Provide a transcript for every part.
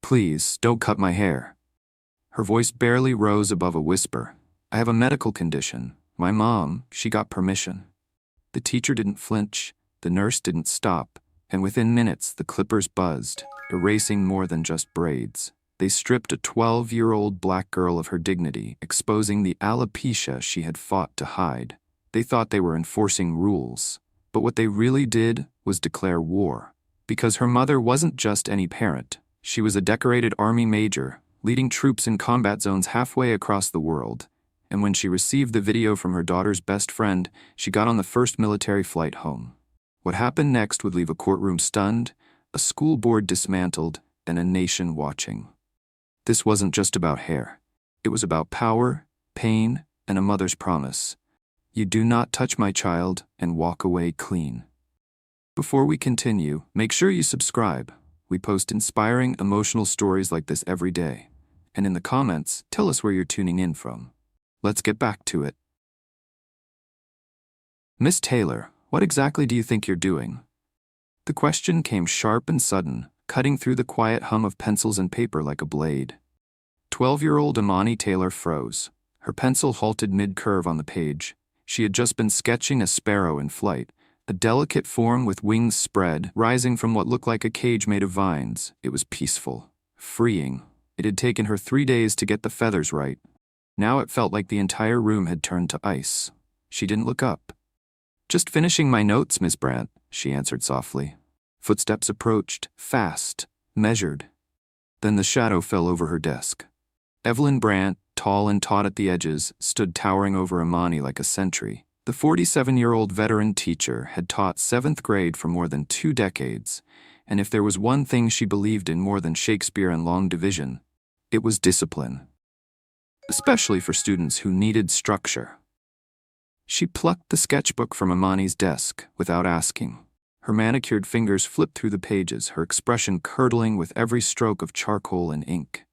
Please, don't cut my hair. Her voice barely rose above a whisper. I have a medical condition. My mom, she got permission. The teacher didn't flinch, the nurse didn't stop, and within minutes the clippers buzzed, erasing more than just braids. They stripped a 12-year-old black girl of her dignity, exposing the alopecia she had fought to hide. They thought they were enforcing rules, but what they really did was declare war. Because her mother wasn't just any parent. She was a decorated army major, leading troops in combat zones halfway across the world. And when she received the video from her daughter's best friend, she got on the first military flight home. What happened next would leave a courtroom stunned, a school board dismantled, and a nation watching. This wasn't just about hair. It was about power, pain, and a mother's promise. You do not touch my child and walk away clean. Before we continue, make sure you subscribe. We post inspiring, emotional stories like this every day. And in the comments, tell us where you're tuning in from. Let's get back to it. Miss Taylor, what exactly do you think you're doing? The question came sharp and sudden, cutting through the quiet hum of pencils and paper like a blade. 12-year-old Imani Taylor froze. Her pencil halted mid-curve on the page. She had just been sketching a sparrow in flight, a delicate form with wings spread, rising from what looked like a cage made of vines. It was peaceful, freeing. It had taken her 3 days to get the feathers right. Now it felt like the entire room had turned to ice. She didn't look up. Just finishing my notes, Miss Brandt, she answered softly. Footsteps approached, fast, measured. Then the shadow fell over her desk. Evelyn Brandt, tall and taut at the edges, stood towering over Imani like a sentry. The 47-year-old veteran teacher had taught 7th grade for more than 2 decades, and if there was one thing she believed in more than Shakespeare and long division, it was discipline. Especially for students who needed structure. She plucked the sketchbook from Imani's desk without asking. Her manicured fingers flipped through the pages, her expression curdling with every stroke of charcoal and ink.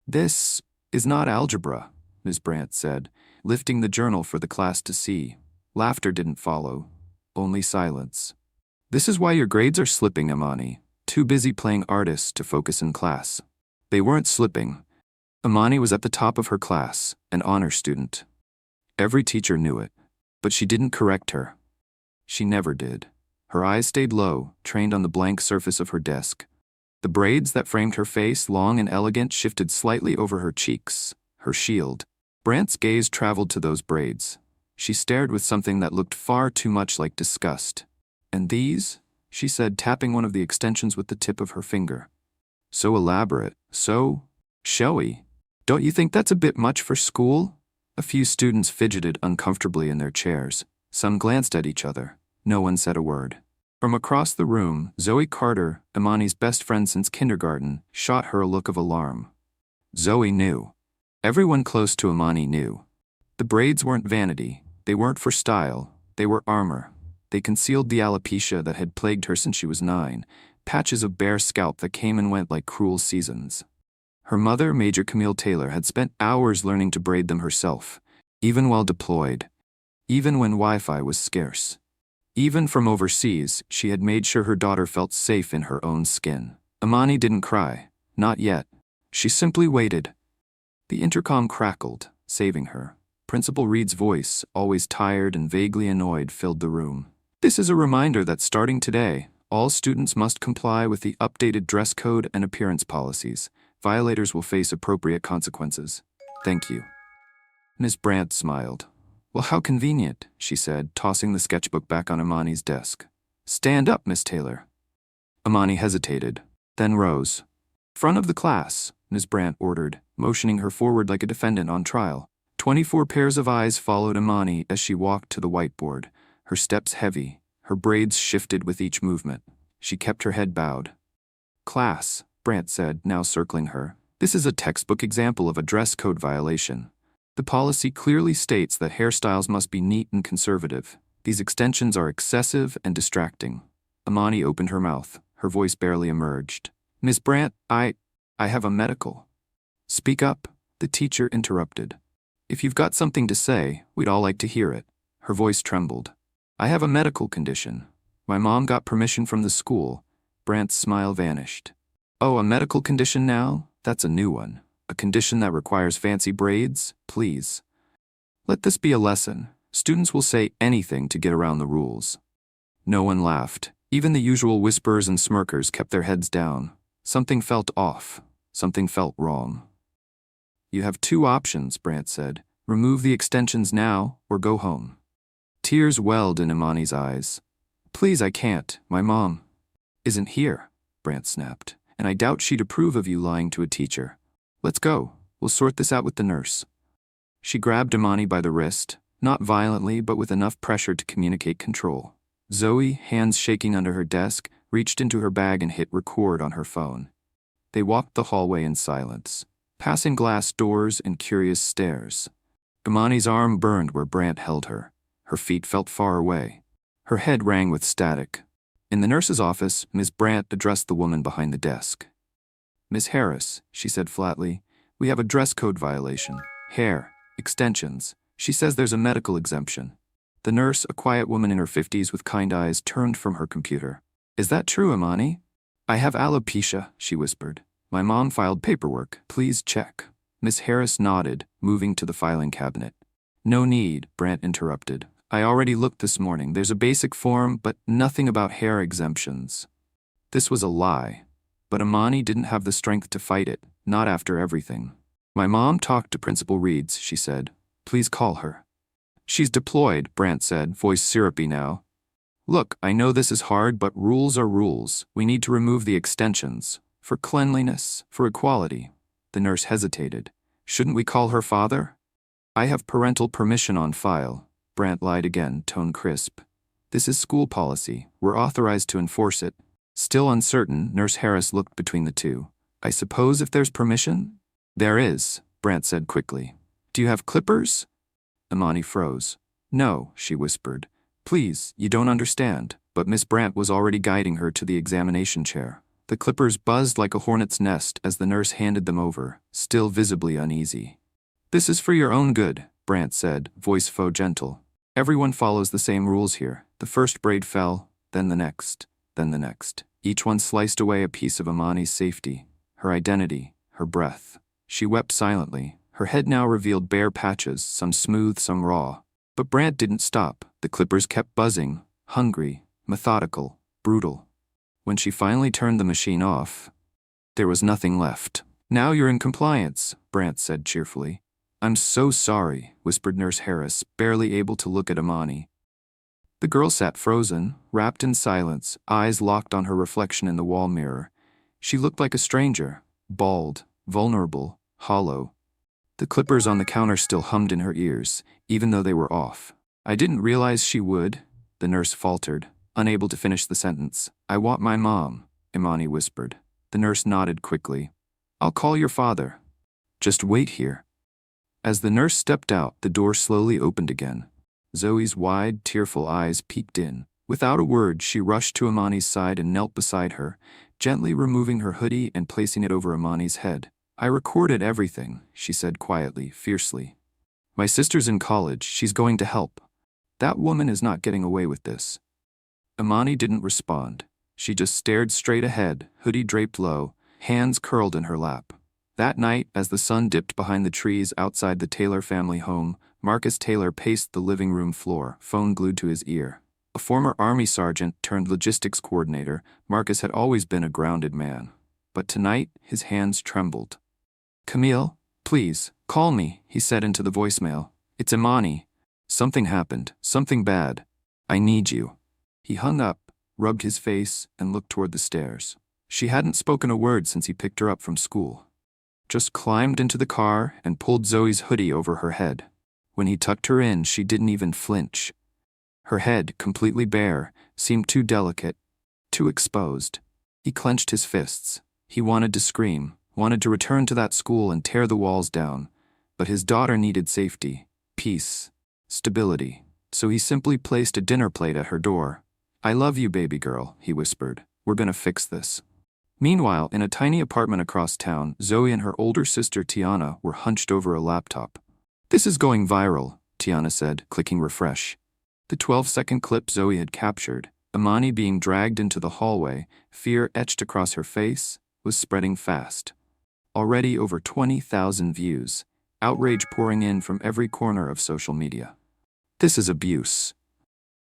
This is not algebra, Ms. Brandt said, lifting the journal for the class to see. Laughter didn't follow, only silence. This is why your grades are slipping, Imani. Too busy playing artist to focus in class. They weren't slipping. Imani was at the top of her class, an honor student. Every teacher knew it, but she didn't correct her. She never did. Her eyes stayed low, trained on the blank surface of her desk. The braids that framed her face, long and elegant, shifted slightly over her cheeks, her shield. Brandt's gaze traveled to those braids. She stared with something that looked far too much like disgust. And these? She said, tapping one of the extensions with the tip of her finger. So elaborate, so showy. Don't you think that's a bit much for school? A few students fidgeted uncomfortably in their chairs. Some glanced at each other. No one said a word. From across the room, Zoe Carter, Imani's best friend since kindergarten, shot her a look of alarm. Zoe knew. Everyone close to Imani knew. The braids weren't vanity. They weren't for style. They were armor. They concealed the alopecia that had plagued her since she was 9, patches of bare scalp that came and went like cruel seasons. Her mother, Major Camille Taylor, had spent hours learning to braid them herself, even while deployed, even when Wi-Fi was scarce. Even from overseas, she had made sure her daughter felt safe in her own skin. Imani didn't cry. Not yet. She simply waited. The intercom crackled, saving her. Principal Reed's voice, always tired and vaguely annoyed, filled the room. This is a reminder that starting today, all students must comply with the updated dress code and appearance policies. Violators will face appropriate consequences. Thank you. Ms. Brandt smiled. Well, how convenient, she said, tossing the sketchbook back on Imani's desk. Stand up, Miss Taylor. Imani hesitated, then rose. Front of the class, Ms. Brandt ordered, motioning her forward like a defendant on trial. 24 pairs of eyes followed Imani as she walked to the whiteboard, her steps heavy, her braids shifted with each movement. She kept her head bowed. Class, Brandt said, now circling her. This is a textbook example of a dress code violation. The policy clearly states that hairstyles must be neat and conservative. These extensions are excessive and distracting. Imani opened her mouth. Her voice barely emerged. Miss Brandt, I have a medical. Speak up, the teacher interrupted. If you've got something to say, we'd all like to hear it. Her voice trembled. I have a medical condition. My mom got permission from the school. Brandt's smile vanished. Oh, a medical condition now? That's a new one. A condition that requires fancy braids? Please. Let this be a lesson. Students will say anything to get around the rules. No one laughed. Even the usual whisperers and smirkers kept their heads down. Something felt off. Something felt wrong. You have two options, Brant said. Remove the extensions now, or go home. Tears welled in Imani's eyes. Please, I can't. My mom isn't here, Brant snapped, and I doubt she'd approve of you lying to a teacher. Let's go. We'll sort this out with the nurse. She grabbed Imani by the wrist, not violently but with enough pressure to communicate control. Zoe, hands shaking under her desk, reached into her bag and hit record on her phone. They walked the hallway in silence, passing glass doors and curious stares. Imani's arm burned where Brant held her. Her feet felt far away. Her head rang with static. In the nurse's office, Ms. Brant addressed the woman behind the desk. Miss Harris, she said flatly, we have a dress code violation. Hair, extensions. She says there's a medical exemption. The nurse, a quiet woman in her 50s with kind eyes, turned from her computer. Is that true, Imani? I have alopecia, she whispered. My mom filed paperwork. Please check. Miss Harris nodded, moving to the filing cabinet. No need, Brant interrupted. I already looked this morning. There's a basic form, but nothing about hair exemptions. This was a lie. But Imani didn't have the strength to fight it, not after everything. My mom talked to Principal Reeds, she said. Please call her. She's deployed, Brant said, voice syrupy now. Look, I know this is hard, but rules are rules. We need to remove the extensions. For cleanliness, for equality. The nurse hesitated. Shouldn't we call her father? I have parental permission on file. Brant lied again, tone crisp. This is school policy. We're authorized to enforce it. Still uncertain, Nurse Harris looked between the two. I suppose if there's permission? There is, Brant said quickly. Do you have clippers? Imani froze. No, she whispered. Please, you don't understand. But Miss Brant was already guiding her to the examination chair. The clippers buzzed like a hornet's nest as the nurse handed them over, still visibly uneasy. This is for your own good, Brant said, voice faux gentle. Everyone follows the same rules here. The first braid fell, then the next, then the next. Each one sliced away a piece of Imani's safety, her identity, her breath. She wept silently. Her head now revealed bare patches, some smooth, some raw. But Brant didn't stop. The clippers kept buzzing, hungry, methodical, brutal. When she finally turned the machine off, there was nothing left. Now you're in compliance, Brant said cheerfully. I'm so sorry, whispered Nurse Harris, barely able to look at Imani. The girl sat frozen, wrapped in silence, eyes locked on her reflection in the wall mirror. She looked like a stranger, bald, vulnerable, hollow. The clippers on the counter still hummed in her ears, even though they were off. I didn't realize she would, the nurse faltered, unable to finish the sentence. I want my mom, Imani whispered. The nurse nodded quickly. I'll call your father. Just wait here. As the nurse stepped out, the door slowly opened again. Zoe's wide, tearful eyes peeked in. Without a word, she rushed to Imani's side and knelt beside her, gently removing her hoodie and placing it over Imani's head. I recorded everything, she said quietly, fiercely. My sister's in college. She's going to help. That woman is not getting away with this. Imani didn't respond. She just stared straight ahead, hoodie draped low, hands curled in her lap. That night, as the sun dipped behind the trees outside the Taylor family home, Marcus Taylor paced the living room floor, phone glued to his ear. A former Army sergeant turned logistics coordinator, Marcus had always been a grounded man. But tonight, his hands trembled. Camille, please, call me, he said into the voicemail. It's Imani. Something happened, something bad. I need you. He hung up, rubbed his face, and looked toward the stairs. She hadn't spoken a word since he picked her up from school. Just climbed into the car and pulled Zoe's hoodie over her head. When he tucked her in, she didn't even flinch. Her head, completely bare, seemed too delicate, too exposed. He clenched his fists. He wanted to scream, wanted to return to that school and tear the walls down. But his daughter needed safety, peace, stability. So he simply placed a dinner plate at her door. I love you, baby girl, he whispered. We're gonna fix this. Meanwhile, in a tiny apartment across town, Zoe and her older sister Tiana were hunched over a laptop. This is going viral, Tiana said, clicking refresh. The 12-second clip Zoe had captured, Imani being dragged into the hallway, fear etched across her face, was spreading fast. Already over 20,000 views, outrage pouring in from every corner of social media. This is abuse.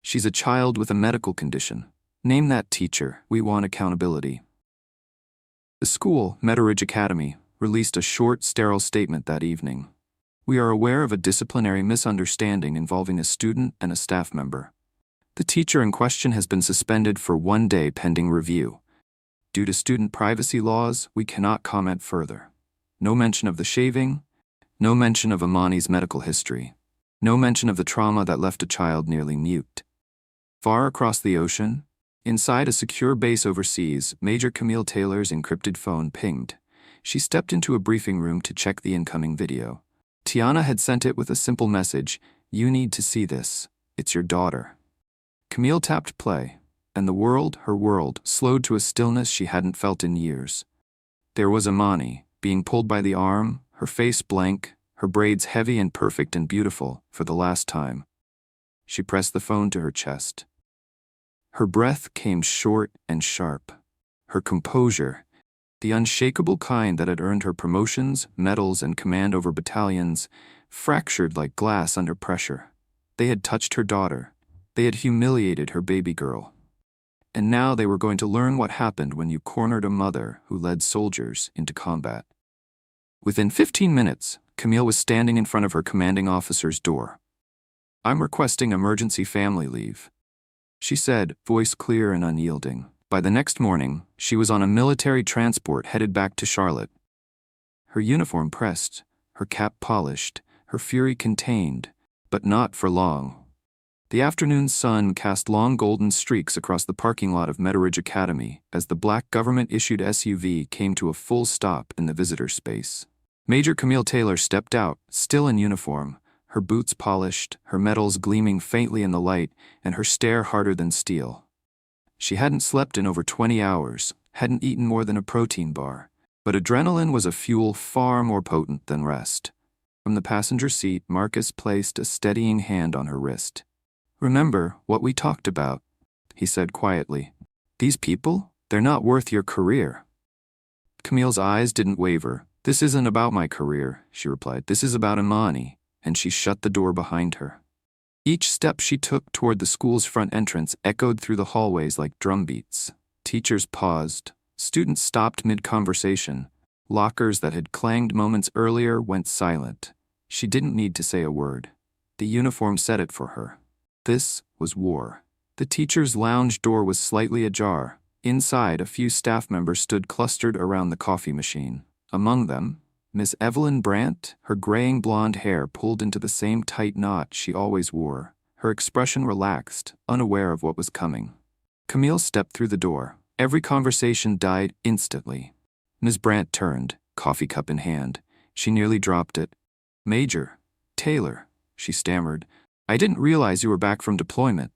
She's a child with a medical condition. Name that teacher. We want accountability. The school, Meadow Academy, released a short, sterile statement that evening. We are aware of a disciplinary misunderstanding involving a student and a staff member. The teacher in question has been suspended for 1 day pending review. Due to student privacy laws, we cannot comment further. No mention of the shaving, no mention of Imani's medical history, no mention of the trauma that left a child nearly mute. Far across the ocean, inside a secure base overseas, Major Camille Taylor's encrypted phone pinged. She stepped into a briefing room to check the incoming video. Tiana had sent it with a simple message: "You need to see this. It's your daughter." Camille tapped play, and the world, her world, slowed to a stillness she hadn't felt in years. There was Imani, being pulled by the arm, her face blank, her braids heavy and perfect and beautiful, for the last time. She pressed the phone to her chest. Her breath came short and sharp. Her composure, the unshakable kind that had earned her promotions, medals, and command over battalions, fractured like glass under pressure. They had touched her daughter. They had humiliated her baby girl. And now they were going to learn what happened when you cornered a mother who led soldiers into combat. Within 15 minutes, Camille was standing in front of her commanding officer's door. "I'm requesting emergency family leave," she said, voice clear and unyielding. By the next morning, she was on a military transport headed back to Charlotte. Her uniform pressed, her cap polished, her fury contained, but not for long. The afternoon sun cast long golden streaks across the parking lot of Meadow Academy as the black government-issued SUV came to a full stop in the visitor space. Major Camille Taylor stepped out, still in uniform, her boots polished, her medals gleaming faintly in the light, and her stare harder than steel. She hadn't slept in over 20 hours, hadn't eaten more than a protein bar, but adrenaline was a fuel far more potent than rest. From the passenger seat, Marcus placed a steadying hand on her wrist. "Remember what we talked about," he said quietly. "These people, they're not worth your career." Camille's eyes didn't waver. "This isn't about my career," she replied. "This is about Imani," and she shut the door behind her. Each step she took toward the school's front entrance echoed through the hallways like drumbeats. Teachers paused. Students stopped mid-conversation. Lockers that had clanged moments earlier went silent. She didn't need to say a word. The uniform said it for her. This was war. The teacher's lounge door was slightly ajar. Inside, a few staff members stood clustered around the coffee machine. Among them, Miss Evelyn Brandt, her graying blonde hair pulled into the same tight knot she always wore, her expression relaxed, unaware of what was coming. Camille stepped through the door. Every conversation died instantly. Miss Brandt turned, coffee cup in hand. She nearly dropped it. "Major Taylor," she stammered. "I didn't realize you were back from deployment."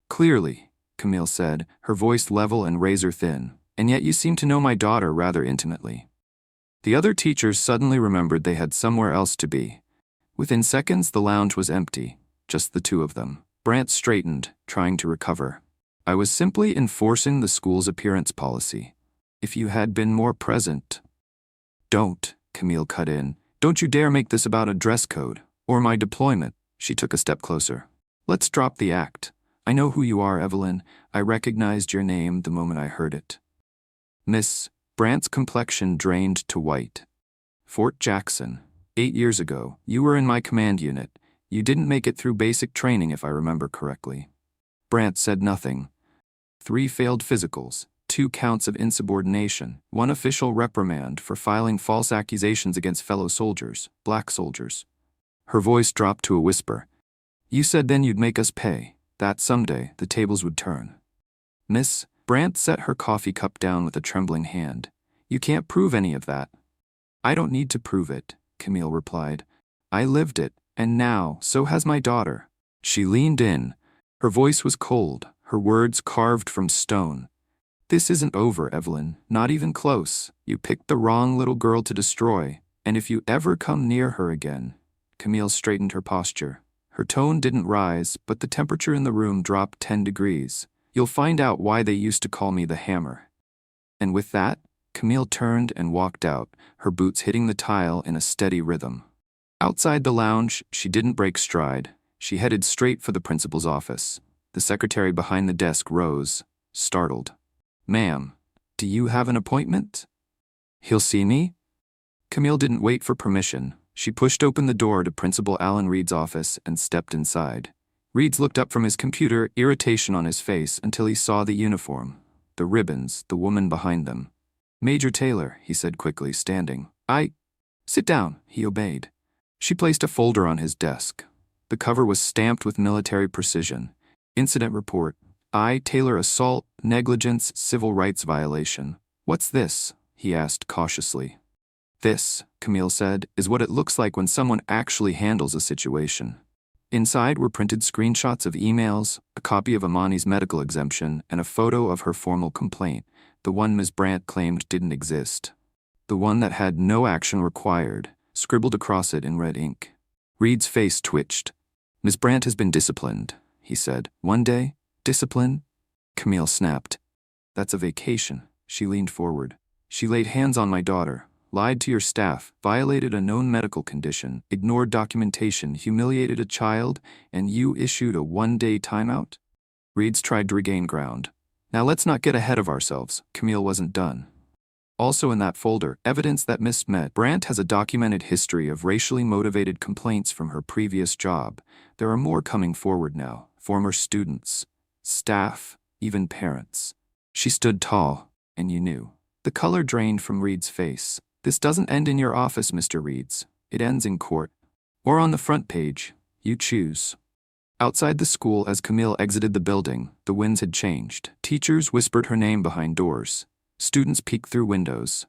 "Clearly," Camille said, her voice level and razor thin, "and yet you seem to know my daughter rather intimately." The other teachers suddenly remembered they had somewhere else to be. Within seconds, the lounge was empty, just the two of them. Brandt straightened, trying to recover. "I was simply enforcing the school's appearance policy. If you had been more present—" "Don't," Camille cut in. "Don't you dare make this about a dress code, or my deployment." She took a step closer. "Let's drop the act. I know who you are, Evelyn. I recognized your name the moment I heard it." Miss Brandt's complexion drained to white. "Fort Jackson. 8 years ago, you were in my command unit. You didn't make it through basic training if I remember correctly." Brandt said nothing. 3 failed physicals, 2 counts of insubordination, 1 official reprimand for filing false accusations against fellow soldiers, black soldiers. Her voice dropped to a whisper. "You said then you'd make us pay, that someday the tables would turn." Miss Brandt set her coffee cup down with a trembling hand. "You can't prove any of that." "I don't need to prove it," Camille replied. "I lived it, and now so has my daughter." She leaned in. Her voice was cold, her words carved from stone. "This isn't over, Evelyn, not even close. You picked the wrong little girl to destroy, and if you ever come near her again—" Camille straightened her posture. Her tone didn't rise, but the temperature in the room dropped 10 degrees. "You'll find out why they used to call me the Hammer." And with that, Camille turned and walked out, her boots hitting the tile in a steady rhythm. Outside the lounge, she didn't break stride. She headed straight for the principal's office. The secretary behind the desk rose, startled. "Ma'am, do you have an appointment?" "He'll see me?" Camille didn't wait for permission. She pushed open the door to Principal Alan Reed's office and stepped inside. Reeds looked up from his computer, irritation on his face, until he saw the uniform, the ribbons, the woman behind them. "Major Taylor," he said quickly, standing. Sit down," he obeyed. She placed a folder on his desk. The cover was stamped with military precision. Incident report. Taylor assault, negligence, civil rights violation. "What's this?" he asked cautiously. "This," Camille said, "is what it looks like when someone actually handles a situation." Inside were printed screenshots of emails, a copy of Imani's medical exemption, and a photo of her formal complaint, the one Ms. Brandt claimed didn't exist. The one that had "no action required," scribbled across it in red ink. Reed's face twitched. "Ms. Brandt has been disciplined," he said. "One day? Discipline?" Camille snapped. "That's a vacation." She leaned forward. "She laid hands on my daughter, lied to your staff, violated a known medical condition, ignored documentation, humiliated a child, and you issued a one-day timeout?" Reeds tried to regain ground. "Now let's not get ahead of ourselves." Camille wasn't done. "Also in that folder, evidence that Miss Brandt has a documented history of racially motivated complaints from her previous job. There are more coming forward now. Former students, staff, even parents." She stood tall, and you knew. The color drained from Reed's face. "This doesn't end in your office, Mr. Reeds. It ends in court. Or on the front page. You choose." Outside the school, as Camille exited the building, the winds had changed. Teachers whispered her name behind doors. Students peeked through windows.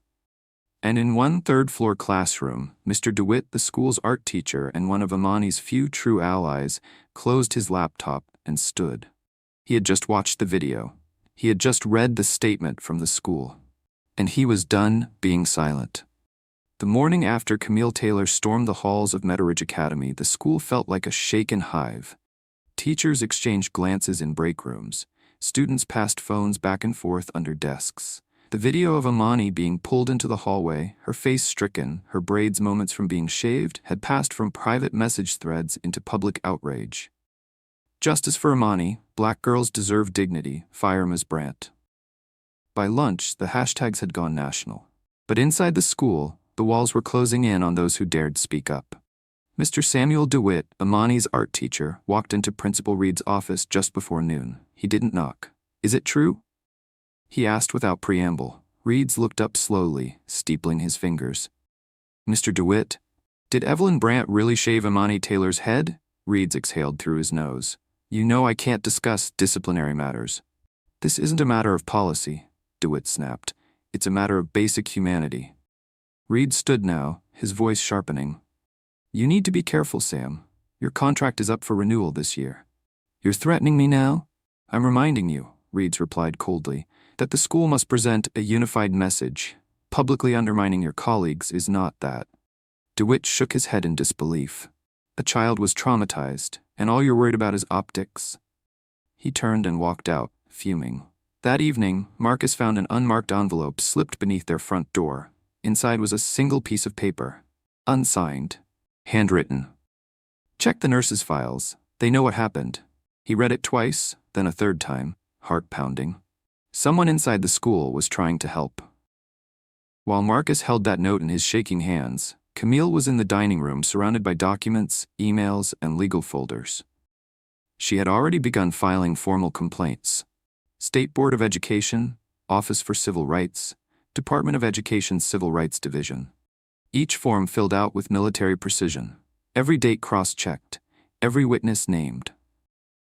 And in one third-floor classroom, Mr. DeWitt, the school's art teacher and one of Imani's few true allies, closed his laptop and stood. He had just watched the video. He had just read the statement from the school. And he was done being silent. The morning after Camille Taylor stormed the halls of Meadow Academy, the school felt like a shaken hive. Teachers exchanged glances in break rooms. Students passed phones back and forth under desks. The video of Imani being pulled into the hallway, her face stricken, her braids moments from being shaved, had passed from private message threads into public outrage. "Justice for Imani, Black girls deserve dignity, fire Ms. Brandt." By lunch, the hashtags had gone national. But inside the school, the walls were closing in on those who dared speak up. Mr. Samuel DeWitt, Imani's art teacher, walked into Principal Reed's office just before noon. He didn't knock. "Is it true?" he asked without preamble. Reeds looked up slowly, steepling his fingers. "Mr. DeWitt, did Evelyn Brandt really shave Imani Taylor's head?" Reeds exhaled through his nose. "You know I can't discuss disciplinary matters." "This isn't a matter of policy," DeWitt snapped. "It's a matter of basic humanity." Reed stood now, his voice sharpening. "You need to be careful, Sam. Your contract is up for renewal this year." "You're threatening me now?" "I'm reminding you," Reeds replied coldly, "that the school must present a unified message. Publicly undermining your colleagues is not that." DeWitt shook his head in disbelief. "A child was traumatized, and all you're worried about is optics." He turned and walked out, fuming. That evening, Marcus found an unmarked envelope slipped beneath their front door. Inside was a single piece of paper. Unsigned. Handwritten. "Check the nurses' files. They know what happened." He read it twice, then a third time, heart pounding. Someone inside the school was trying to help. While Marcus held that note in his shaking hands, Camille was in the dining room surrounded by documents, emails, and legal folders. She had already begun filing formal complaints. State Board of Education, Office for Civil Rights, Department of Education's Civil Rights Division. Each form filled out with military precision. Every date cross-checked. Every witness named.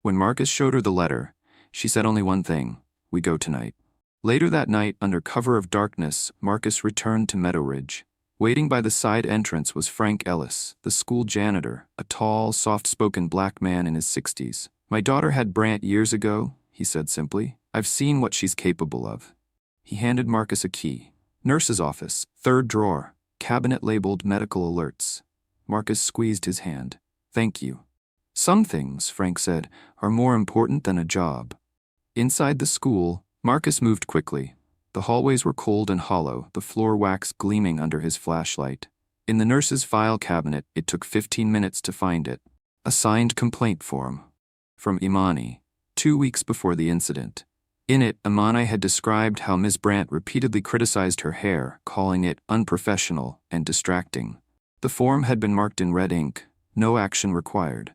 When Marcus showed her the letter, she said only one thing: "We go tonight." Later that night, under cover of darkness, Marcus returned to Meadow Ridge. Waiting by the side entrance was Frank Ellis, the school janitor, a tall, soft-spoken black man in his 60s. "My daughter had Brandt years ago," he said simply. "I've seen what she's capable of." He handed Marcus a key. "Nurse's office, third drawer, cabinet labeled medical alerts." Marcus squeezed his hand. "Thank you." "Some things," Frank said, "are more important than a job." Inside the school, Marcus moved quickly. The hallways were cold and hollow, the floor wax gleaming under his flashlight. In the nurse's file cabinet, it took 15 minutes to find it. A signed complaint form. From Imani, 2 weeks before the incident. In it, Imani had described how Ms. Brandt repeatedly criticized her hair, calling it unprofessional and distracting. The form had been marked in red ink, no action required.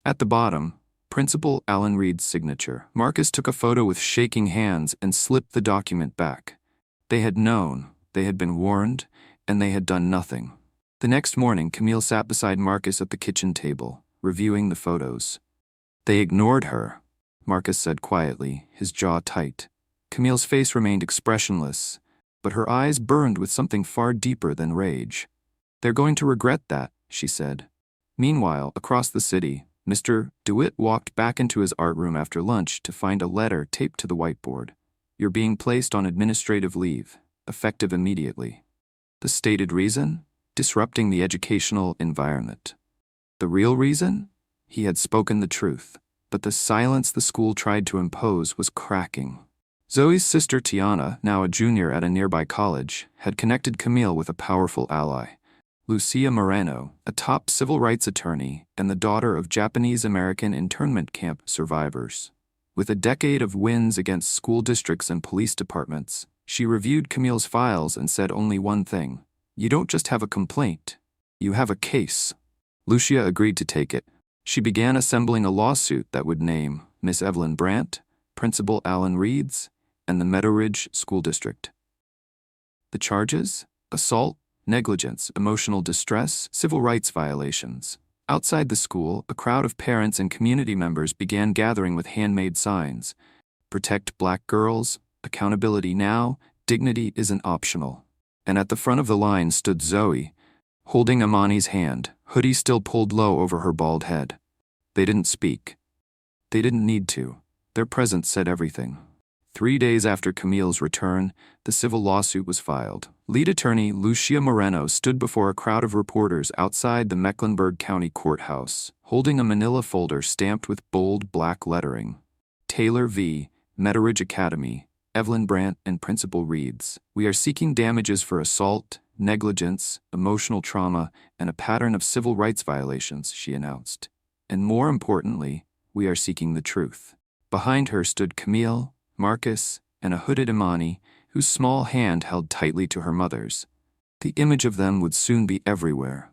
At the bottom, Principal Alan Reed's signature. Marcus took a photo with shaking hands and slipped the document back. They had known, they had been warned, and they had done nothing. The next morning, Camille sat beside Marcus at the kitchen table, reviewing the photos. They ignored her, Marcus said quietly, his jaw tight. Camille's face remained expressionless, but her eyes burned with something far deeper than rage. They're going to regret that, she said. Meanwhile, across the city, Mr. DeWitt walked back into his art room after lunch to find a letter taped to the whiteboard. You're being placed on administrative leave, effective immediately. The stated reason? Disrupting the educational environment. The real reason? He had spoken the truth, but the silence the school tried to impose was cracking. Zoe's sister Tiana, now a junior at a nearby college, had connected Camille with a powerful ally. Lucia Moreno, a top civil rights attorney and the daughter of Japanese-American internment camp survivors. With a decade of wins against school districts and police departments, she reviewed Camille's files and said only one thing: you don't just have a complaint, you have a case. Lucia agreed to take it. She began assembling a lawsuit that would name Miss Evelyn Brandt, Principal Alan Reeds, and the Meadow Ridge School District. The charges? Assault, negligence, emotional distress, civil rights violations. Outside the school, a crowd of parents and community members began gathering with handmade signs. Protect Black girls, accountability now, dignity isn't optional. And at the front of the line stood Zoe, holding Imani's hand, hoodie still pulled low over her bald head. They didn't speak. They didn't need to. Their presence said everything. 3 days after Camille's return, the civil lawsuit was filed. Lead attorney Lucia Moreno stood before a crowd of reporters outside the Mecklenburg County Courthouse, holding a manila folder stamped with bold black lettering. Taylor v. Meadow Ridge Academy, Evelyn Brandt and Principal Reeds. We are seeking damages for assault, negligence, emotional trauma, and a pattern of civil rights violations, she announced. And more importantly, we are seeking the truth. Behind her stood Camille, Marcus, and a hooded Imani, whose small hand held tightly to her mother's. The image of them would soon be everywhere.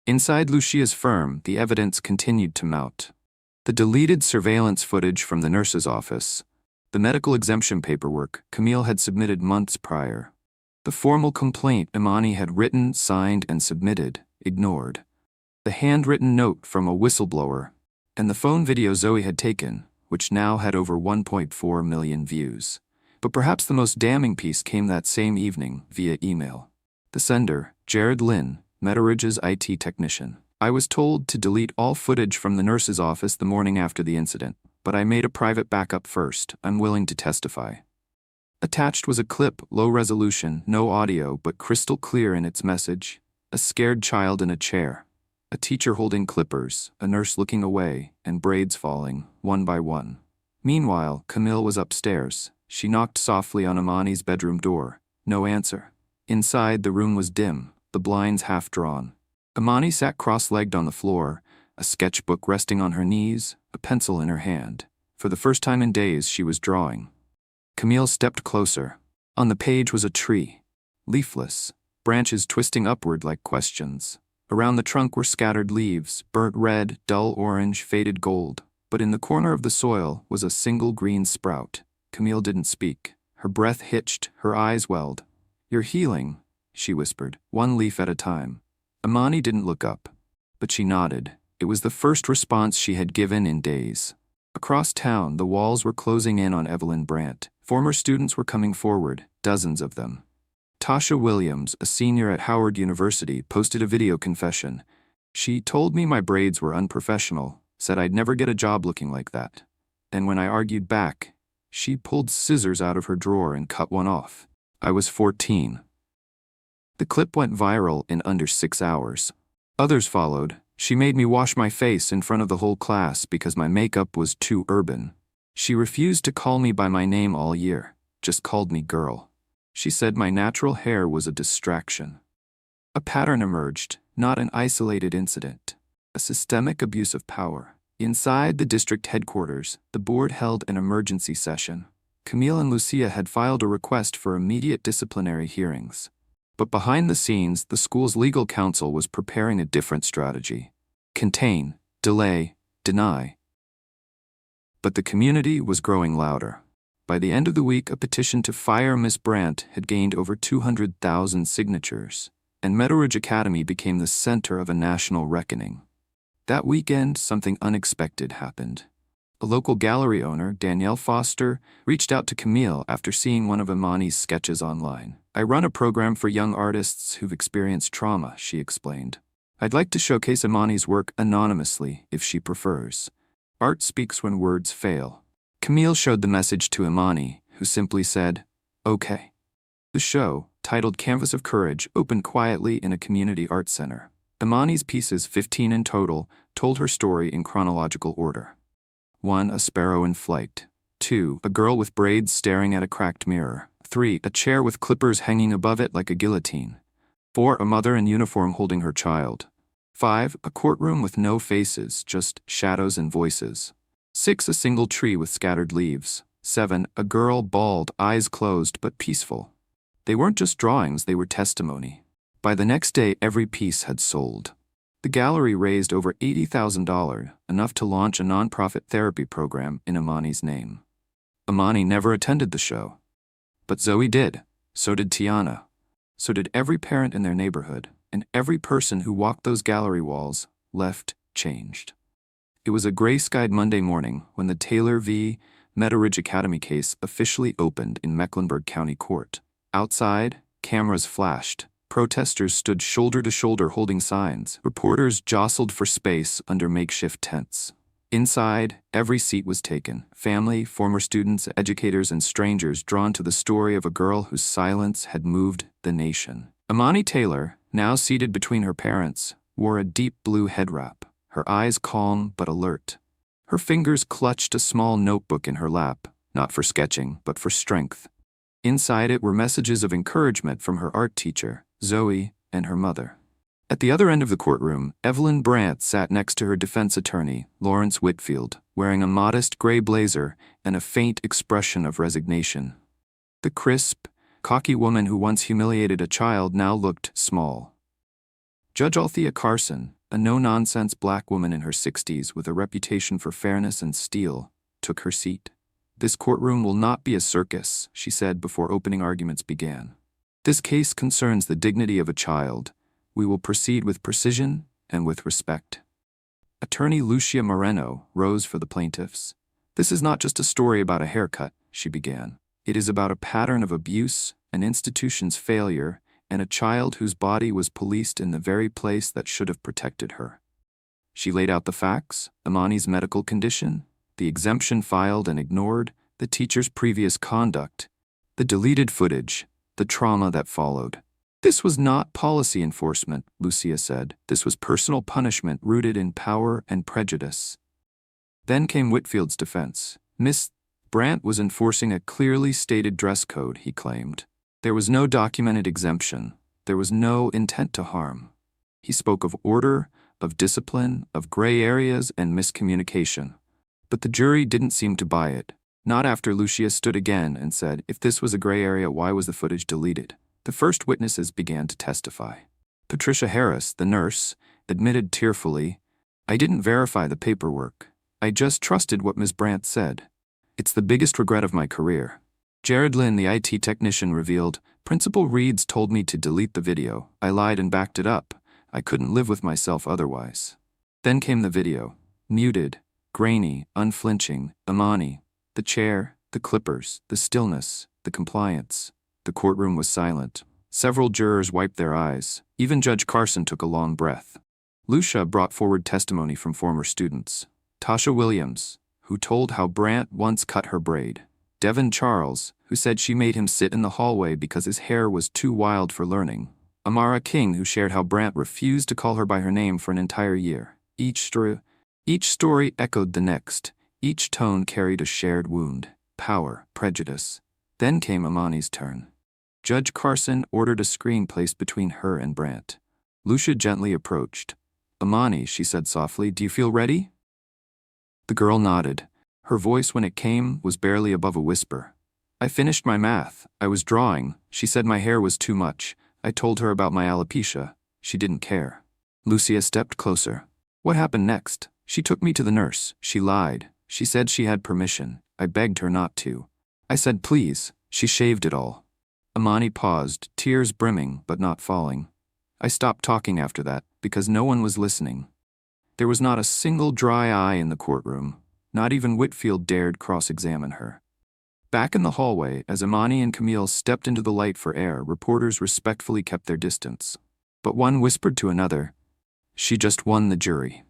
Inside Lucia's firm, the evidence continued to mount. The deleted surveillance footage from the nurse's office, the medical exemption paperwork Camille had submitted months prior, the formal complaint Imani had written, signed, and submitted, ignored, the handwritten note from a whistleblower, and the phone video Zoe had taken, which now had over 1.4 million views. But perhaps the most damning piece came that same evening, via email. The sender, Jared Lynn, Meadow Ridge's IT technician. I was told to delete all footage from the nurse's office the morning after the incident, but I made a private backup first. I'm willing to testify. Attached was a clip, low resolution, no audio, but crystal clear in its message. A scared child in a chair. A teacher holding clippers, a nurse looking away, and braids falling, one by one. Meanwhile, Camille was upstairs. She knocked softly on Imani's bedroom door. No answer. Inside, the room was dim, the blinds half drawn. Imani sat cross-legged on the floor, a sketchbook resting on her knees, a pencil in her hand. For the first time in days, she was drawing. Camille stepped closer. On the page was a tree. Leafless, branches twisting upward like questions. Around the trunk were scattered leaves, burnt red, dull orange, faded gold. But in the corner of the soil was a single green sprout. Camille didn't speak. Her breath hitched, her eyes welled. You're healing, she whispered, one leaf at a time. Imani didn't look up, but she nodded. It was the first response she had given in days. Across town, the walls were closing in on Evelyn Brandt. Former students were coming forward, dozens of them. Tasha Williams, a senior at Howard University, posted a video confession. She told me my braids were unprofessional, said I'd never get a job looking like that. And when I argued back, she pulled scissors out of her drawer and cut one off. I was 14. The clip went viral in under 6 hours. Others followed. She made me wash my face in front of the whole class because my makeup was too urban. She refused to call me by my name all year, just called me girl. She said my natural hair was a distraction. A pattern emerged, not an isolated incident. A systemic abuse of power. Inside the district headquarters, the board held an emergency session. Camille and Lucia had filed a request for immediate disciplinary hearings. But behind the scenes, the school's legal counsel was preparing a different strategy. Contain, delay, deny. But the community was growing louder. By the end of the week, a petition to fire Miss Brandt had gained over 200,000 signatures, and Meadowridge Academy became the center of a national reckoning. That weekend, something unexpected happened. A local gallery owner, Danielle Foster, reached out to Camille after seeing one of Imani's sketches online. I run a program for young artists who've experienced trauma, she explained. I'd like to showcase Imani's work anonymously, if she prefers. Art speaks when words fail. Camille showed the message to Imani, who simply said, "Okay." The show, titled Canvas of Courage, opened quietly in a community art center. Imani's pieces, 15 in total, told her story in chronological order. 1. A sparrow in flight. 2. A girl with braids staring at a cracked mirror. 3. A chair with clippers hanging above it like a guillotine. 4. A mother in uniform holding her child. 5. A courtroom with no faces, just shadows and voices. 6. A single tree with scattered leaves. 7. A girl, bald, eyes closed but peaceful. They weren't just drawings, they were testimony. By the next day, every piece had sold. The gallery raised over $80,000, enough to launch a nonprofit therapy program in Imani's name. Imani never attended the show. But Zoe did. So did Tiana. So did every parent in their neighborhood, and every person who walked those gallery walls left changed. It was a gray-skied Monday morning when the Taylor v. Meadowridge Academy case officially opened in Mecklenburg County Court. Outside, cameras flashed. Protesters stood shoulder to shoulder holding signs. Reporters jostled for space under makeshift tents. Inside, every seat was taken. Family, former students, educators, and strangers drawn to the story of a girl whose silence had moved the nation. Imani Taylor, now seated between her parents, wore a deep blue head wrap, her eyes calm but alert. Her fingers clutched a small notebook in her lap, not for sketching, but for strength. Inside it were messages of encouragement from her art teacher, Zoe, and her mother. At the other end of the courtroom, Evelyn Brandt sat next to her defense attorney, Lawrence Whitfield, wearing a modest gray blazer and a faint expression of resignation. The crisp, cocky woman who once humiliated a child now looked small. Judge Althea Carson, a no-nonsense black woman in her 60s with a reputation for fairness and steel, took her seat. "This courtroom will not be a circus," she said before opening arguments began. "This case concerns the dignity of a child. We will proceed with precision and with respect." Attorney Lucia Moreno rose for the plaintiffs. "This is not just a story about a haircut," she began. "It is about a pattern of abuse, an institution's failure, and a child whose body was policed in the very place that should have protected her." She laid out the facts: Imani's medical condition, the exemption filed and ignored, the teacher's previous conduct, the deleted footage, the trauma that followed. "This was not policy enforcement," Lucia said. "This was personal punishment rooted in power and prejudice." Then came Whitfield's defense. Miss Brandt was enforcing a clearly stated dress code, he claimed. There was no documented exemption. There was no intent to harm. He spoke of order, of discipline, of gray areas, and miscommunication. But the jury didn't seem to buy it. Not after Lucia stood again and said, "If this was a gray area, why was the footage deleted?" The first witnesses began to testify. Patricia Harris, the nurse, admitted tearfully, "I didn't verify the paperwork. I just trusted what Ms. Brandt said. It's the biggest regret of my career." Jared Lynn, the IT technician, revealed, "Principal Reeds told me to delete the video. I lied and backed it up. I couldn't live with myself otherwise." Then came the video. Muted, grainy, unflinching, Imani. The chair, the clippers, the stillness, the compliance. The courtroom was silent. Several jurors wiped their eyes. Even Judge Carson took a long breath. Lucia brought forward testimony from former students. Tasha Williams, who told how Brandt once cut her braid. Devin Charles, who said she made him sit in the hallway because his hair was too wild for learning. Amara King, who shared how Brandt refused to call her by her name for an entire year. Each story echoed the next. Each tone carried a shared wound, power, prejudice. Then came Imani's turn. Judge Carson ordered a screen placed between her and Brandt. Lucia gently approached. Imani, she said softly, do you feel ready? The girl nodded. Her voice, when it came, was barely above a whisper. I finished my math. I was drawing. She said my hair was too much. I told her about my alopecia. She didn't care. Lucia stepped closer. What happened next? She took me to the nurse. She lied. She said she had permission. I begged her not to. I said please. She shaved it all. Imani paused, tears brimming but not falling. I stopped talking after that because no one was listening. There was not a single dry eye in the courtroom. Not even Whitfield dared cross-examine her. Back in the hallway, as Imani and Camille stepped into the light for air, reporters respectfully kept their distance. But one whispered to another, she just won the jury.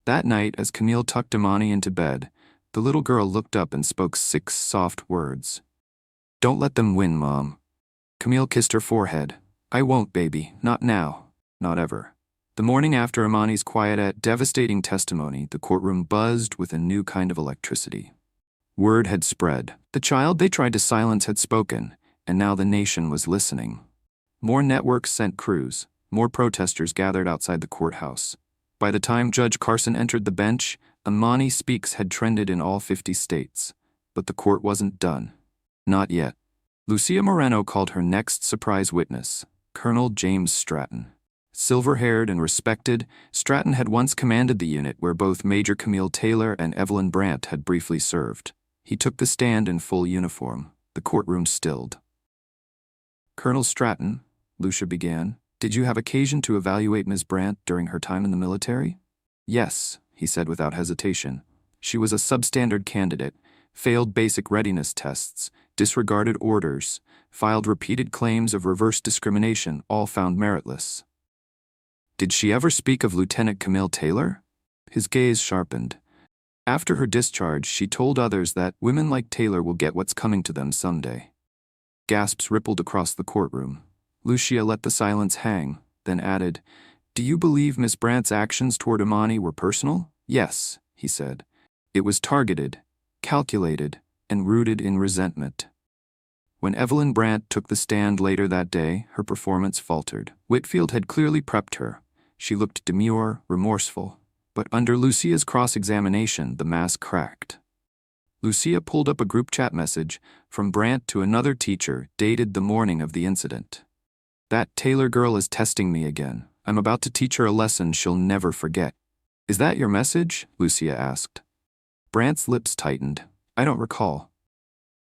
That night, as Camille tucked Imani into bed, the little girl looked up and spoke 6 soft words. Don't let them win, Mom. Camille kissed her forehead. I won't, baby. Not now. Not ever. The morning after Imani's quiet yet devastating testimony, the courtroom buzzed with a new kind of electricity. Word had spread. The child they tried to silence had spoken, and now the nation was listening. More networks sent crews. More protesters gathered outside the courthouse. By the time Judge Carson entered the bench, Imani Speaks had trended in all 50 states. But the court wasn't done. Not yet. Lucia Moreno called her next surprise witness, Colonel James Stratton. Silver-haired and respected, Stratton had once commanded the unit where both Major Camille Taylor and Evelyn Brandt had briefly served. He took the stand in full uniform. The courtroom stilled. Colonel Stratton, Lucia began, did you have occasion to evaluate Ms. Brandt during her time in the military? Yes, he said without hesitation. She was a substandard candidate, failed basic readiness tests, disregarded orders, filed repeated claims of reverse discrimination, all found meritless. Did she ever speak of Lieutenant Camille Taylor? His gaze sharpened. After her discharge, she told others that women like Taylor will get what's coming to them someday. Gasps rippled across the courtroom. Lucia let the silence hang, then added, do you believe Miss Brandt's actions toward Imani were personal? Yes, he said. It was targeted, calculated, and rooted in resentment. When Evelyn Brandt took the stand later that day, her performance faltered. Whitfield had clearly prepped her. She looked demure, remorseful. But under Lucia's cross-examination, the mask cracked. Lucia pulled up a group chat message from Brandt to another teacher, dated the morning of the incident. That Taylor girl is testing me again. I'm about to teach her a lesson she'll never forget. Is that your message? Lucia asked. Brandt's lips tightened. I don't recall.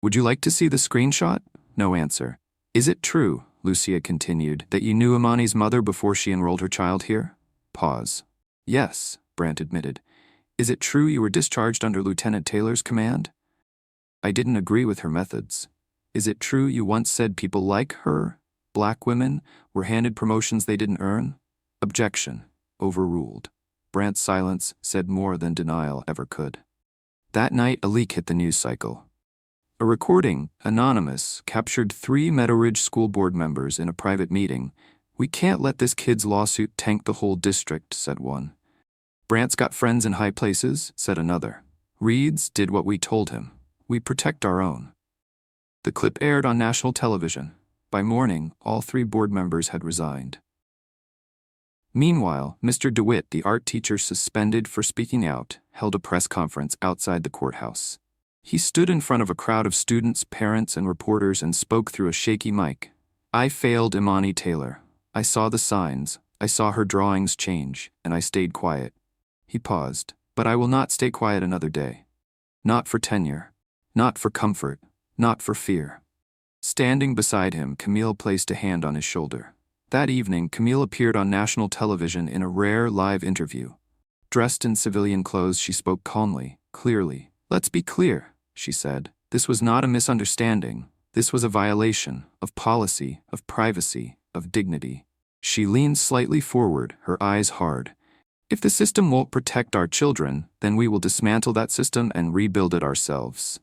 Would you like to see the screenshot? No answer. Is it true, Lucia continued, that you knew Imani's mother before she enrolled her child here? Pause. Yes, Brandt admitted. Is it true you were discharged under Lieutenant Taylor's command? I didn't agree with her methods. Is it true you once said people like her, black women, were handed promotions they didn't earn? Objection. Overruled. Brandt's silence said more than denial ever could. That night, a leak hit the news cycle. A recording, anonymous, captured 3 Meadow Ridge School Board members in a private meeting. We can't let this kid's lawsuit tank the whole district, said one. Brandt's got friends in high places, said another. Reeds did what we told him. We protect our own. The clip aired on national television. By morning, all 3 board members had resigned. Meanwhile, Mr. DeWitt, the art teacher suspended for speaking out, held a press conference outside the courthouse. He stood in front of a crowd of students, parents, and reporters and spoke through a shaky mic. I failed Imani Taylor. I saw the signs. I saw her drawings change, and I stayed quiet. He paused. But I will not stay quiet another day. Not for tenure. Not for comfort. Not for fear. Standing beside him, Camille placed a hand on his shoulder. That evening, Camille appeared on national television in a rare live interview. Dressed in civilian clothes, she spoke calmly, clearly. Let's be clear, she said. This was not a misunderstanding. This was a violation of policy, of privacy, of dignity. She leaned slightly forward, her eyes hard. If the system won't protect our children, then we will dismantle that system and rebuild it ourselves.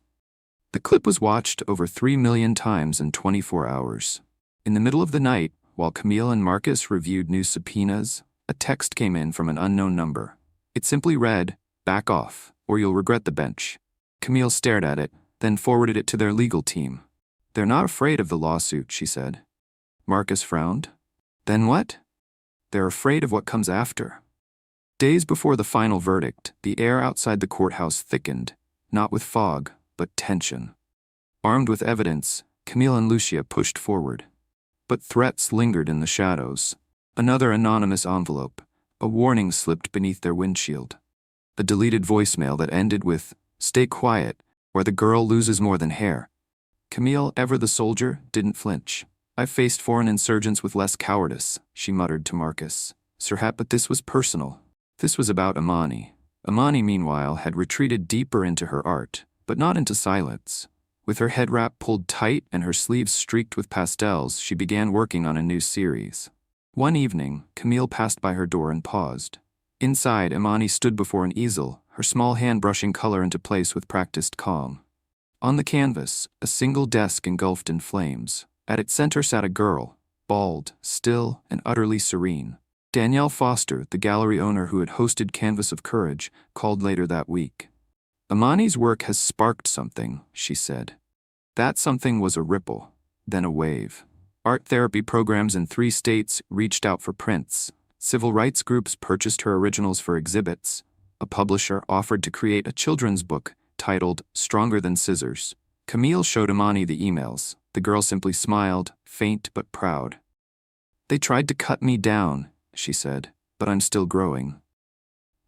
The clip was watched over 3 million times in 24 hours. In the middle of the night, while Camille and Marcus reviewed new subpoenas, a text came in from an unknown number. It simply read, "Back off, or you'll regret the bench." Camille stared at it, then forwarded it to their legal team. They're not afraid of the lawsuit, she said. Marcus frowned. Then what? They're afraid of what comes after. Days before the final verdict, the air outside the courthouse thickened, not with fog, but tension. Armed with evidence, Camille and Lucia pushed forward. But threats lingered in the shadows. Another anonymous envelope, a warning slipped beneath their windshield. A deleted voicemail that ended with, "Stay quiet, or the girl loses more than hair." Camille, ever the soldier, didn't flinch. "I've faced foreign insurgents with less cowardice," she muttered to Marcus. But this was personal. This was about Imani. Imani, meanwhile, had retreated deeper into her art, but not into silence. With her head wrap pulled tight and her sleeves streaked with pastels, she began working on a new series. One evening, Camille passed by her door and paused. Inside, Imani stood before an easel, her small hand brushing color into place with practiced calm. On the canvas, a single desk engulfed in flames. At its center sat a girl, bald, still, and utterly serene. Danielle Foster, the gallery owner who had hosted Canvas of Courage, called later that week. "Imani's work has sparked something," she said. That something was a ripple, then a wave. Art therapy programs in 3 states reached out for prints. Civil rights groups purchased her originals for exhibits. A publisher offered to create a children's book titled Stronger Than Scissors. Camille showed Imani the emails. The girl simply smiled, faint but proud. "They tried to cut me down," she said, "but I'm still growing."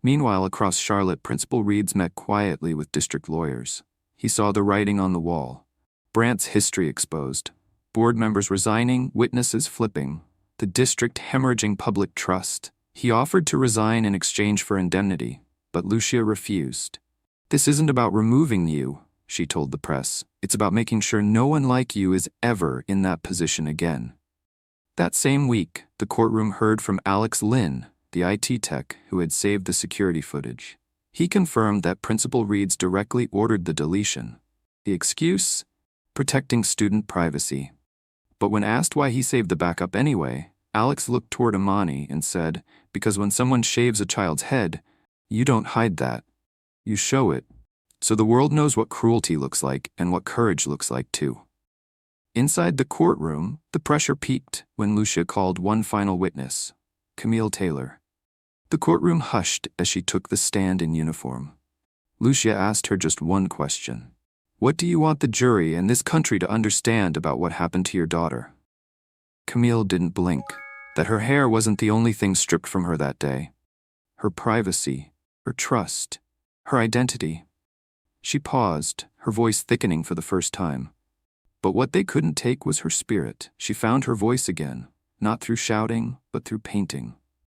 Meanwhile, across Charlotte, Principal Reeds met quietly with district lawyers. He saw the writing on the wall. Brandt's history exposed. Board members resigning, witnesses flipping. The district hemorrhaging public trust. He offered to resign in exchange for indemnity, but Lucia refused. "This isn't about removing you," she told the press. "It's about making sure no one like you is ever in that position again." That same week, the courtroom heard from Alex Lynn, the IT tech who had saved the security footage. He confirmed that Principal Reeds directly ordered the deletion. The excuse? Protecting student privacy. But when asked why he saved the backup anyway, Alex looked toward Imani and said, "Because when someone shaves a child's head, you don't hide that. You show it. So the world knows what cruelty looks like and what courage looks like too." Inside the courtroom, the pressure peaked when Lucia called one final witness, Camille Taylor. The courtroom hushed as she took the stand in uniform. Lucia asked her just one question. "What do you want the jury and this country to understand about what happened to your daughter?" Camille didn't blink. That her hair wasn't the only thing stripped from her that day. Her privacy, her trust, her identity. She paused, her voice thickening for the first time. But what they couldn't take was her spirit. She found her voice again, not through shouting, but through painting.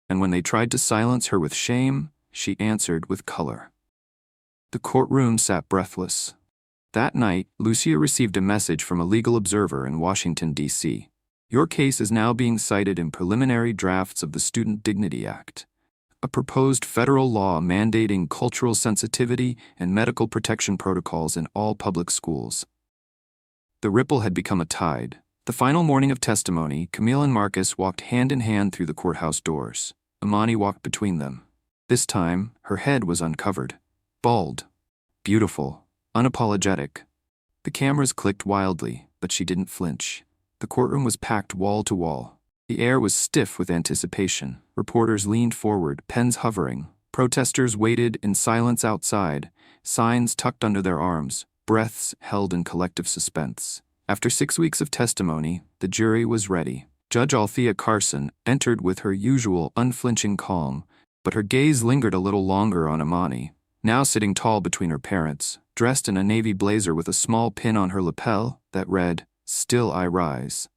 And when they tried to silence her with shame, she answered with color. The courtroom sat breathless. That night, Lucia received a message from a legal observer in Washington, D.C. "Your case is now being cited in preliminary drafts of the Student Dignity Act, a proposed federal law mandating cultural sensitivity and medical protection protocols in all public schools." The ripple had become a tide. The final morning of testimony, Camille and Marcus walked hand in hand through the courthouse doors. Imani walked between them. This time, her head was uncovered. Bald. Beautiful. Unapologetic. The cameras clicked wildly, but she didn't flinch. The courtroom was packed wall to wall. The air was stiff with anticipation. Reporters leaned forward, pens hovering. Protesters waited in silence outside, signs tucked under their arms, breaths held in collective suspense. After 6 weeks of testimony, the jury was ready. Judge Althea Carson entered with her usual unflinching calm, but her gaze lingered a little longer on Imani, now sitting tall between her parents, dressed in a navy blazer with a small pin on her lapel that read, "Still I Rise."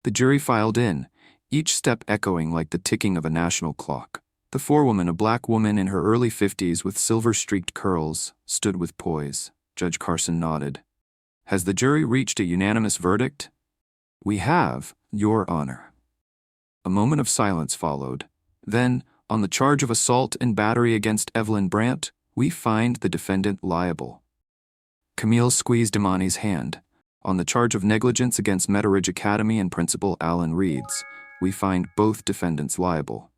The jury filed in, each step echoing like the ticking of a national clock. The forewoman, a black woman in her early 50s with silver-streaked curls, stood with poise. Judge Carson nodded. "Has the jury reached a unanimous verdict?" "We have, Your Honor." A moment of silence followed. Then, on the charge of assault and battery against Evelyn Brandt, we find the defendant liable. Camille squeezed Imani's hand. On the charge of negligence against Meteridge Academy and Principal Alan Reeds, we find both defendants liable.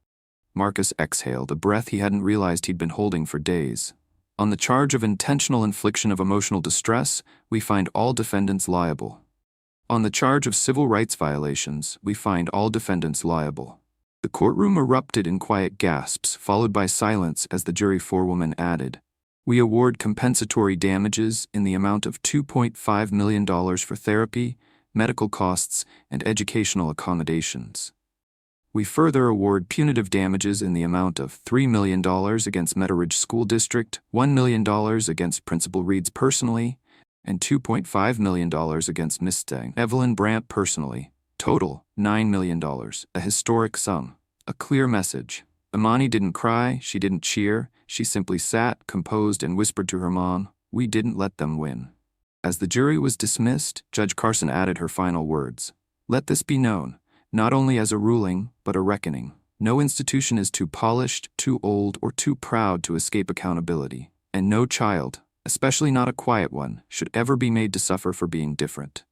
Marcus exhaled, a breath he hadn't realized he'd been holding for days. On the charge of intentional infliction of emotional distress, we find all defendants liable. On the charge of civil rights violations, we find all defendants liable. The courtroom erupted in quiet gasps, followed by silence as the jury forewoman added, "We award compensatory damages in the amount of $2.5 million for therapy, medical costs, and educational accommodations. We further award punitive damages in the amount of $3 million against Meadow Ridge School District, $1 million against Principal Reeds personally, and $2.5 million against Miss Evelyn Brandt personally. Total, $9 million, a historic sum. A clear message. Imani didn't cry, she didn't cheer, she simply sat, composed, and whispered to her mom, "We didn't let them win." As the jury was dismissed, Judge Carson added her final words. "Let this be known, not only as a ruling, but a reckoning. No institution is too polished, too old, or too proud to escape accountability. And no child, especially not a quiet one, should ever be made to suffer for being different."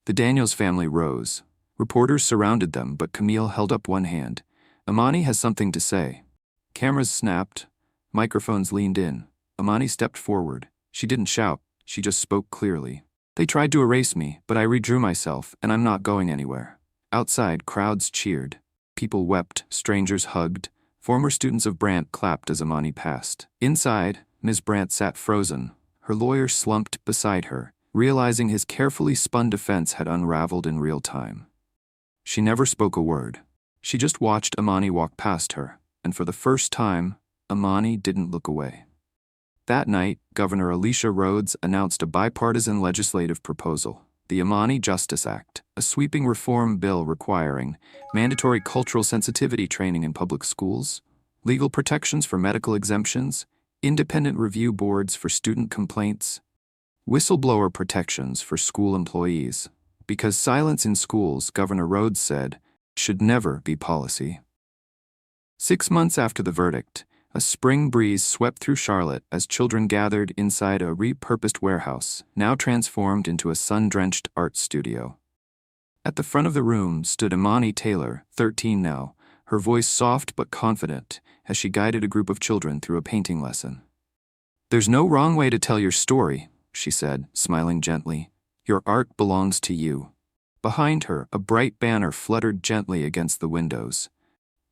The Daniels family rose. Reporters surrounded them, but Camille held up one hand. "Imani has something to say." Cameras snapped. Microphones leaned in. Imani stepped forward. She didn't shout. She just spoke clearly. "They tried to erase me, but I redrew myself, and I'm not going anywhere." Outside, crowds cheered. People wept, strangers hugged. Former students of Brandt clapped as Imani passed. Inside, Ms. Brandt sat frozen. Her lawyer slumped beside her, realizing his carefully spun defense had unraveled in real time. She never spoke a word. She just watched Imani walk past her, and for the first time, Imani didn't look away. That night, Governor Alicia Rhodes announced a bipartisan legislative proposal, the Imani Justice Act, a sweeping reform bill requiring mandatory cultural sensitivity training in public schools, legal protections for medical exemptions, independent review boards for student complaints, whistleblower protections for school employees. Because silence in schools, Governor Rhodes said, should never be policy. 6 months after the verdict, a spring breeze swept through Charlotte as children gathered inside a repurposed warehouse, now transformed into a sun-drenched art studio. At the front of the room stood Imani Taylor, 13 now, her voice soft but confident, as she guided a group of children through a painting lesson. "There's no wrong way to tell your story," she said, smiling gently. "Your art belongs to you." Behind her, a bright banner fluttered gently against the windows.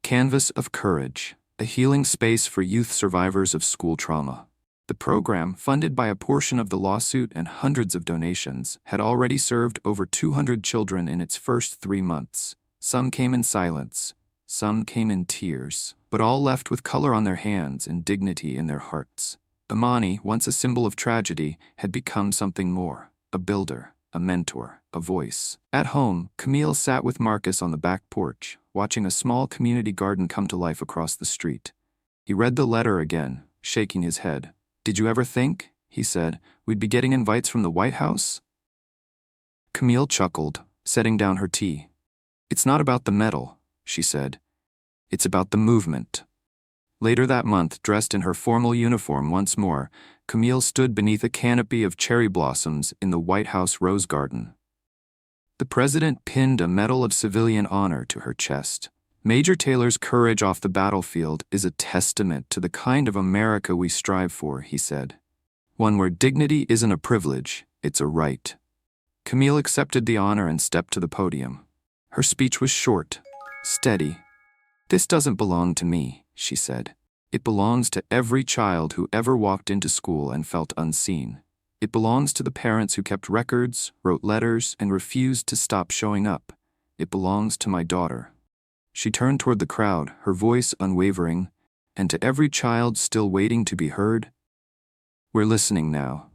"Canvas of Courage, a healing space for youth survivors of school trauma." The program, funded by a portion of the lawsuit and hundreds of donations, had already served over 200 children in its first 3 months. Some came in silence, some came in tears, but all left with color on their hands and dignity in their hearts. Imani, once a symbol of tragedy, had become something more. A builder, a mentor, a voice. At home, Camille sat with Marcus on the back porch, watching a small community garden come to life across the street. He read the letter again, shaking his head. "Did you ever think," he said, "we'd be getting invites from the White House?" Camille chuckled, setting down her tea. "It's not about the medal," she said. "It's about the movement." Later that month, dressed in her formal uniform once more, Camille stood beneath a canopy of cherry blossoms in the White House rose garden. The president pinned a Medal of Civilian Honor to her chest. "Major Taylor's courage off the battlefield is a testament to the kind of America we strive for," he said. "One where dignity isn't a privilege, it's a right." Camille accepted the honor and stepped to the podium. Her speech was short, steady. "This doesn't belong to me," she said. "It belongs to every child who ever walked into school and felt unseen. It belongs to the parents who kept records, wrote letters, and refused to stop showing up. It belongs to my daughter." She turned toward the crowd, her voice unwavering, "And to every child still waiting to be heard, we're listening now."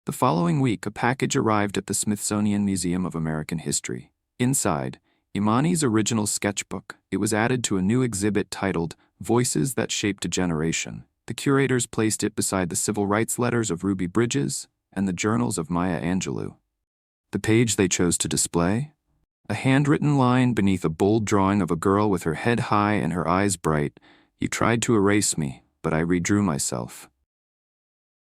The following week, a package arrived at the Smithsonian Museum of American History. Inside, Imani's original sketchbook. It was added to a new exhibit titled Voices That Shaped a Generation. The curators placed it beside the civil rights letters of Ruby Bridges and the journals of Maya Angelou. The page they chose to display? A handwritten line beneath a bold drawing of a girl with her head high and her eyes bright. "You tried to erase me, but I redrew myself."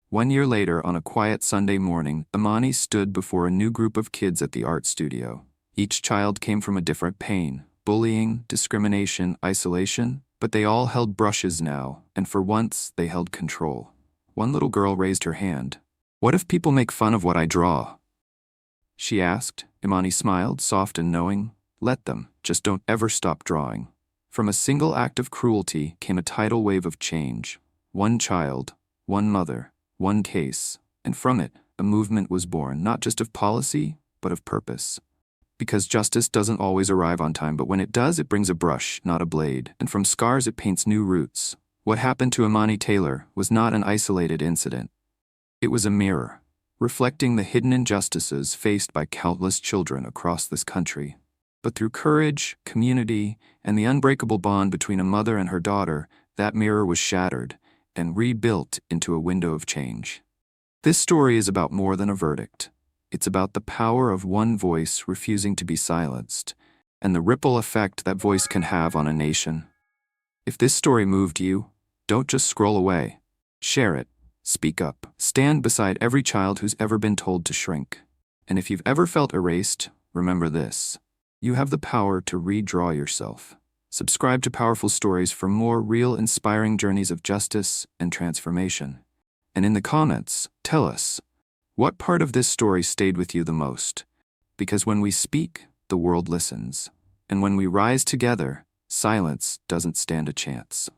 1 year later, on a quiet Sunday morning, Imani stood before a new group of kids at the art studio. Each child came from a different pain, bullying, discrimination, isolation, but they all held brushes now, and for once they held control. One little girl raised her hand. "What if people make fun of what I draw?" she asked, Imani smiled, soft and knowing. Let them, just don't ever stop drawing. From a single act of cruelty came a tidal wave of change. One child, one mother, one case, and from it, a movement was born, not just of policy, but of purpose. Because justice doesn't always arrive on time, but when it does, it brings a brush, not a blade, and from scars it paints new roots. What happened to Imani Taylor was not an isolated incident. It was a mirror, reflecting the hidden injustices faced by countless children across this country. But through courage, community, and the unbreakable bond between a mother and her daughter, that mirror was shattered and rebuilt into a window of change. This story is about more than a verdict. It's about the power of one voice refusing to be silenced, and the ripple effect that voice can have on a nation. If this story moved you, don't just scroll away. Share it. Speak up. Stand beside every child who's ever been told to shrink. And if you've ever felt erased, remember this. You have the power to redraw yourself. Subscribe to Powerful Stories for more real, inspiring journeys of justice and transformation. And in the comments, tell us, what part of this story stayed with you the most? Because when we speak, the world listens. And when we rise together, silence doesn't stand a chance.